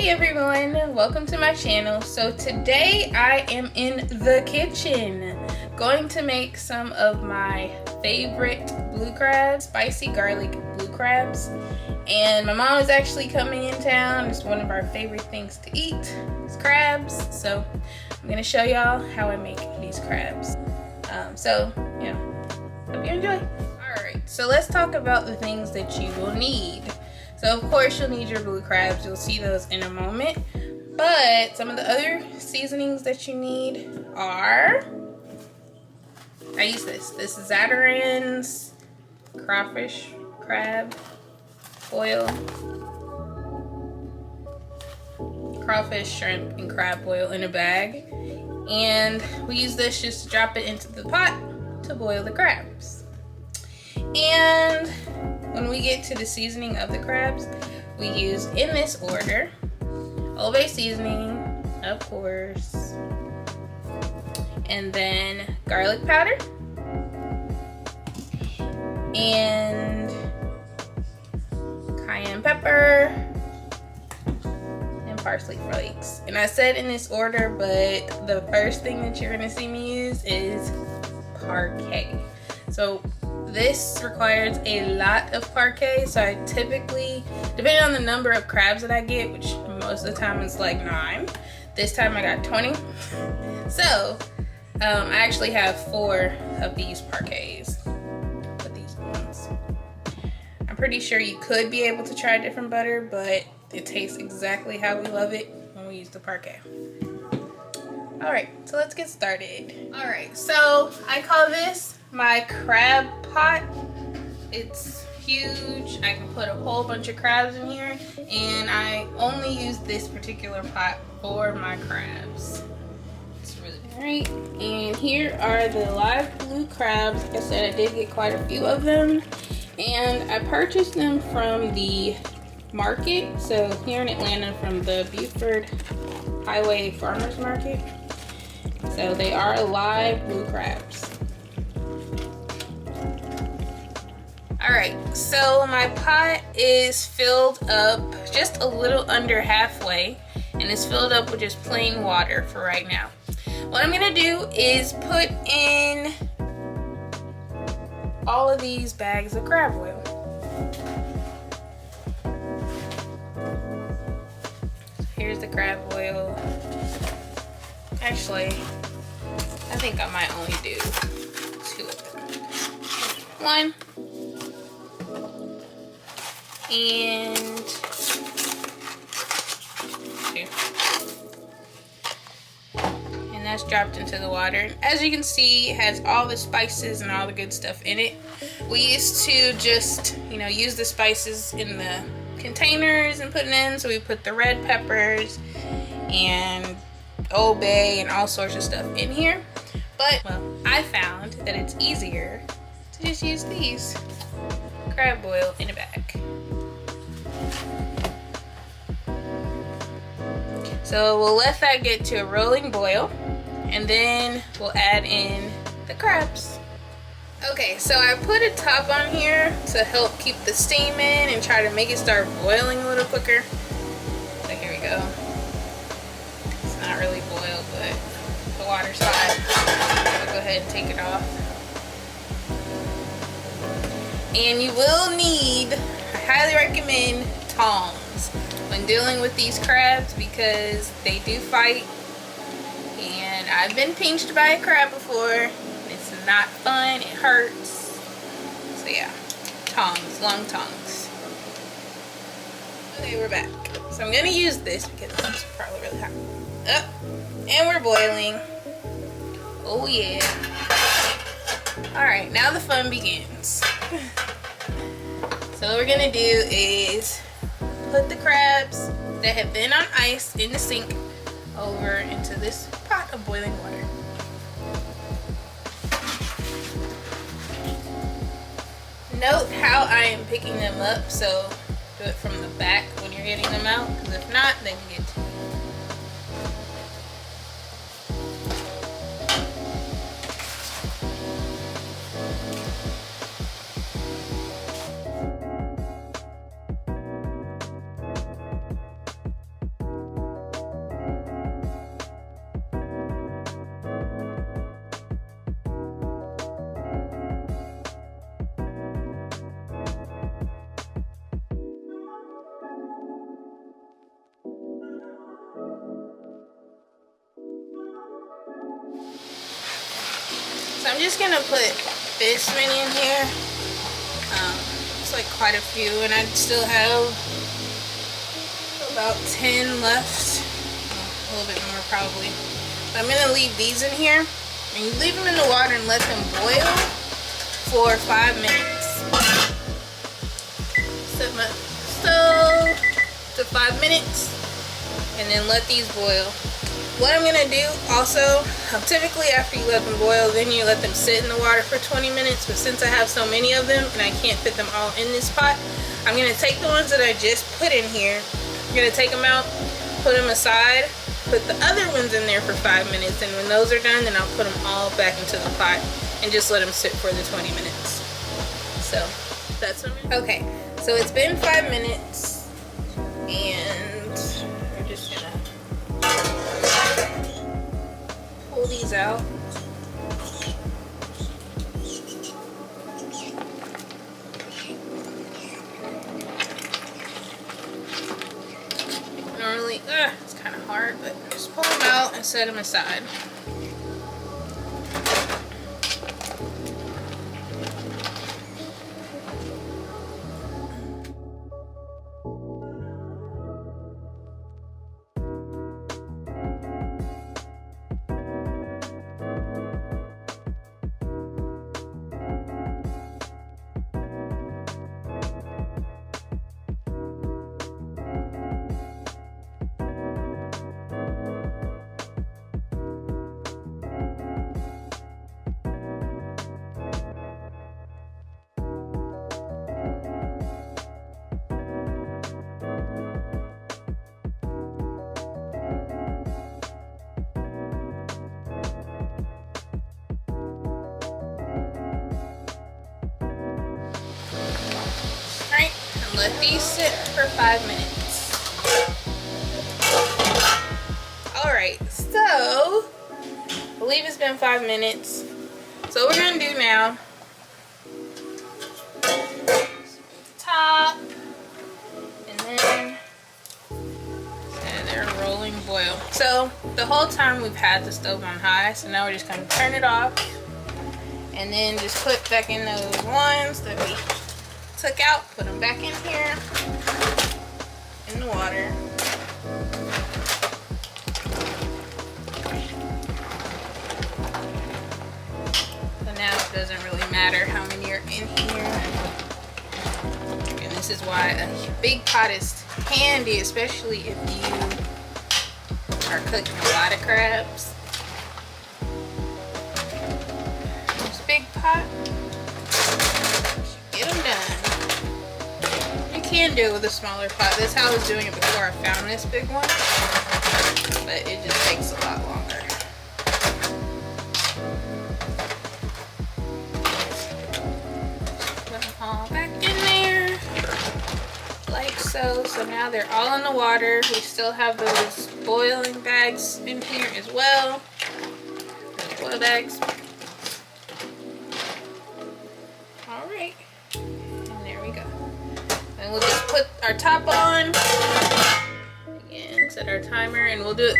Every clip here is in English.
Hey everyone, welcome to my channel. So today I am in the kitchen going to make some of my favorite blue crabs, spicy garlic blue crabs. And my mom is actually coming in town. It's one of our favorite things to eat, is crabs. So I'm gonna show y'all how I make these crabs. Hope you enjoy. Alright, so let's talk about the things that you will need. So of course you'll need your blue crabs. You'll see those in a moment. But some of the other seasonings that you need are, I use this. This is Zatarain's crawfish crab oil. Crawfish, shrimp, and crab oil in a bag. And we use this just to drop it into the pot to boil the crabs. And when we get to the seasoning of the crabs, we use in this order, Old Bay seasoning, of course, and then garlic powder, and cayenne pepper, and parsley flakes. And I said in this order, but the first thing that you're gonna see me use is parquet. So this requires a lot of parquet, so I typically, depending on the number of crabs that I get, which most of the time is like 9, this time I got 20. So I actually have 4 of these parquets with these ones. I'm pretty sure you could be able to try different butter, but it tastes exactly how we love it when we use the parquet. Alright, so let's get started. Alright, so I call this my crab pot. It's huge. I can put a whole bunch of crabs in here, and I only use this particular pot for my crabs. It's really great. And here are the live blue crabs. Like I said, I did get quite a few of them, and I purchased them from the market. So here in Atlanta, from the Buford Highway Farmers Market. So they are live blue crabs. Alright, so my pot is filled up just a little under halfway, and it's filled up with just plain water for right now. What I'm gonna do is put in all of these bags of crab oil. Here's the crab oil. Actually, I think I might only do 2 of them. 1. And 2. And that's dropped into the water. As you can see, it has all the spices and all the good stuff in it. We used to just, use the spices in the containers and put it in. So we put the red peppers and Old Bay and all sorts of stuff in here. But, well, I found that it's easier to just use these crab oil in a bag. So we'll let that get to a rolling boil, and then we'll add in the crabs. Okay, so I put a top on here to help keep the steam in and try to make it start boiling a little quicker. So here we go. It's not really boiled, but the water's hot. I'll go ahead and take it off. And you will need, I highly recommend, tongs when dealing with these crabs, because they do fight, and I've been pinched by a crab before. It's not fun, it hurts. So yeah, tongs, long tongs. Okay, we're back. So I'm gonna use this because it's probably really hot. And we're boiling. Oh yeah. Alright, now the fun begins. So what we're gonna do is put the crabs that have been on ice in the sink over into this pot of boiling water. Note how I am picking them up, so do it from the back when you're getting them out, because if not, they can get too. I'm just gonna put this many in here. It's like quite a few, and I still have about 10 left. A little bit more probably. But I'm gonna leave these in here, and you leave them in the water and let them boil for 5 minutes. Set my stove to 5 minutes, and then let these boil. What I'm gonna do also, typically after you let them boil, then you let them sit in the water for 20 minutes. But since I have so many of them and I can't fit them all in this pot, I'm gonna take the ones that I just put in here. I'm gonna take them out, put them aside, put the other ones in there for 5 minutes, and when those are done, then I'll put them all back into the pot and just let them sit for the 20 minutes. So that's what I'm gonna do. Okay, so it's been 5 minutes, and we're just gonna pull these out. Normally, it's kind of hard, but just pull them out and set them aside. Let these sit for 5 minutes. Alright, so I believe it's been 5 minutes. So what we're gonna do now, top, and then they're rolling boil. So the whole time we've had the stove on high, so now we're just gonna turn it off and then just put back in those ones that we took out, put them back in here in the water. So now it doesn't really matter how many are in here. And this is why a big pot is handy, especially if you are cooking a lot of crabs. This big pot, get them done. You can do it with a smaller pot. That's how I was doing it before I found this big one, but it just takes a lot longer. Put them all back in there, like so. So now they're all in the water. We still have those boiling bags in here as well. Those boil bags. Alright, and there we go. And we'll just put our top on again, set our timer, and we'll do it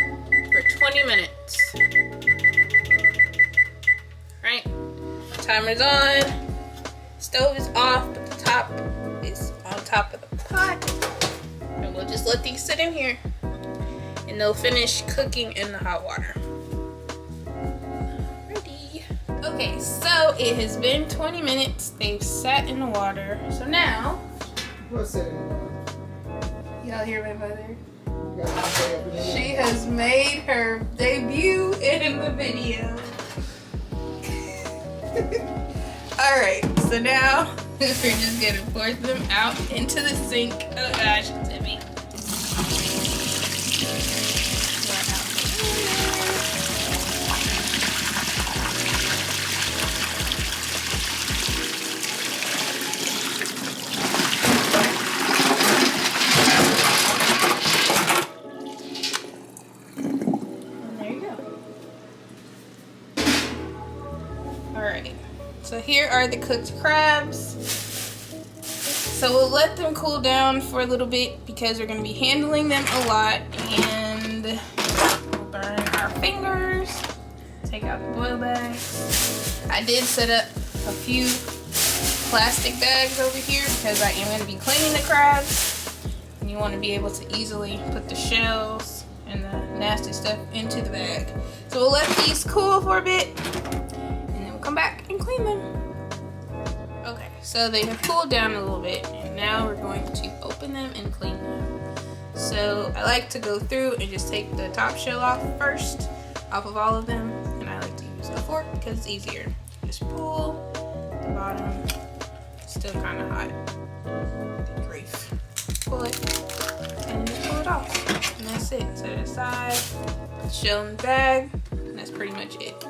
for 20 minutes. Right, timer's on, stove is off, but the top is on top of the pot. And we'll just let these sit in here and they'll finish cooking in the hot water. Okay, so it has been 20 minutes. They've sat in the water. So now, What's that in the water? y'all hear my mother? She has made her debut in the video. Alright, so now we're just gonna pour them out into the sink. Oh gosh, it's heavy. So here are the cooked crabs. So we'll let them cool down for a little bit because we're going to be handling them a lot, and we'll burn our fingers. Take out the boil bags. I I did set up a few plastic bags over here because I am going to be cleaning the crabs. And you want to be able to easily put the shells and the nasty stuff into the bag. So we'll let these cool for a bit and then we'll come back and clean them. Okay, so they have cooled down a little bit and now we're going to open them and clean them. So I like to go through and just take the top shell off first, off of all of them, and I like to use a fork because it's easier. Just pull the bottom, still kind of hot. Good grief. Pull it and then pull it off, and that's it. Set it aside, put the shell in the bag, and that's pretty much it.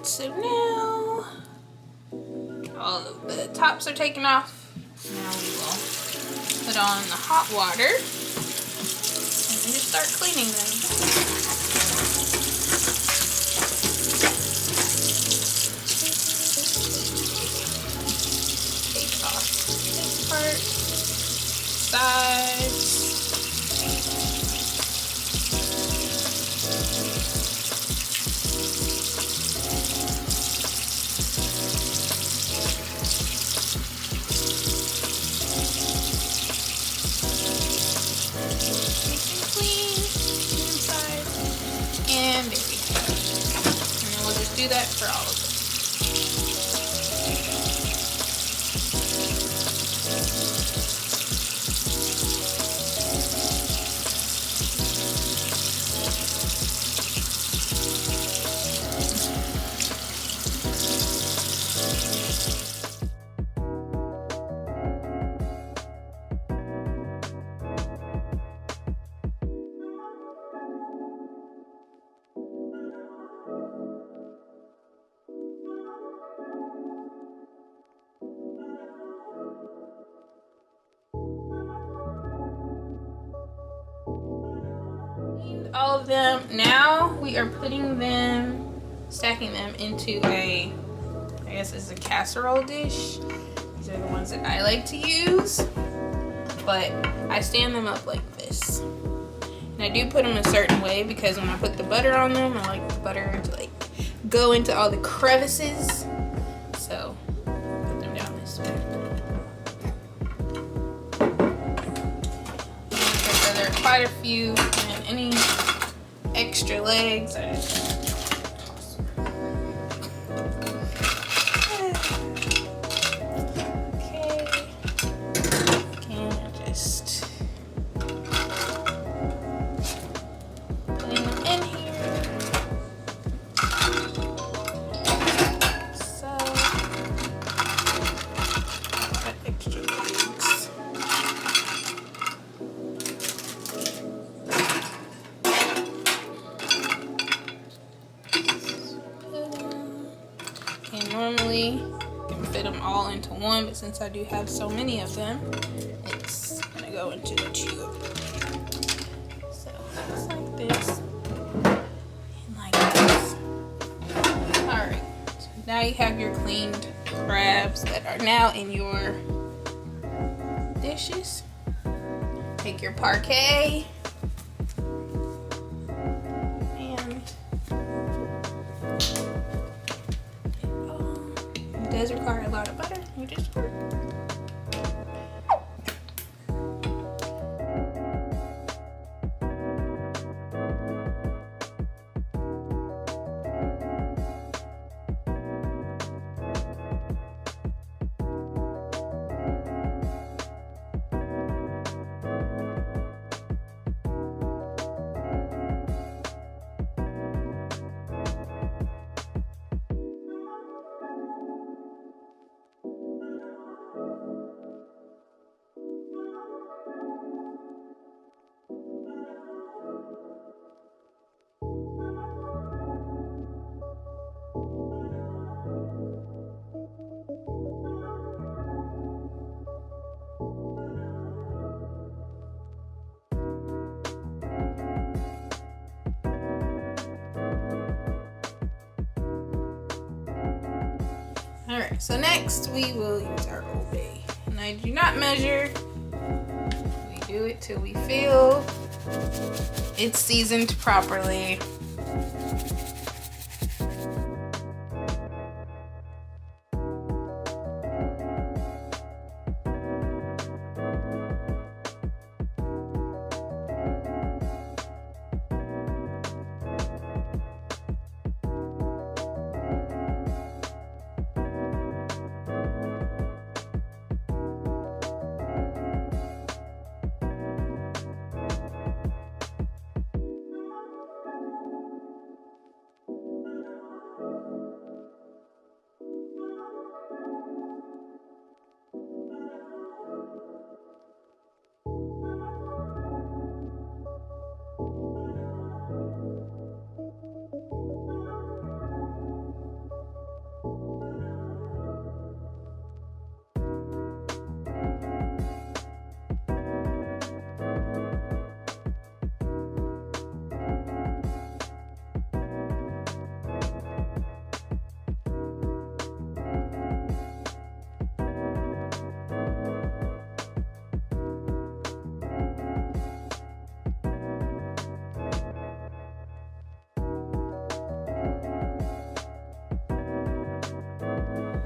So now all of the tops are taken off. Now we will put on the hot water and just start cleaning them. Take off this part, sides. Do that for all of them. All of them. Now we are putting them, stacking them into a, I guess it's a casserole dish. These are the ones that I like to use, but I stand them up like this. And I do put them a certain way because when I put the butter on them, I like the butter to like go into all the crevices. So put them down this way. So there are quite a few, and any extra legs I just okay, and just putting them in here. So got extra legs. And normally you can fit them all into one, but since I do have so many of them, it's gonna go into the two of them. So just like this and like this. Alright, so now you have your cleaned crabs that are now in your dishes. Take your parquet and it does require a lot of butter. You just work. Alright, so next we will use our Old Bay. And I do not measure. We do it till we feel it's seasoned properly.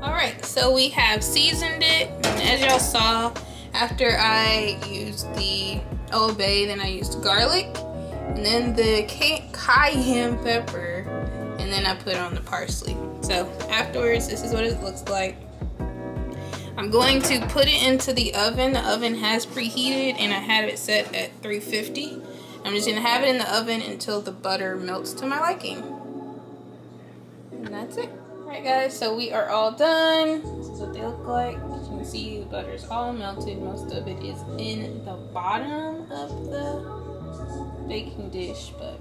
Alright, so we have seasoned it, and as y'all saw, after I used the Old Bay, then I used garlic, and then the cayenne pepper, and then I put on the parsley. So afterwards, this is what it looks like. I'm going to put it into the oven. The oven has preheated, and I have it set at 350. I'm just gonna have it in the oven until the butter melts to my liking. And that's it. Alright guys, so we are all done. This is what they look like. As you can see, the butter's all melted. Most of it is in the bottom of the baking dish, but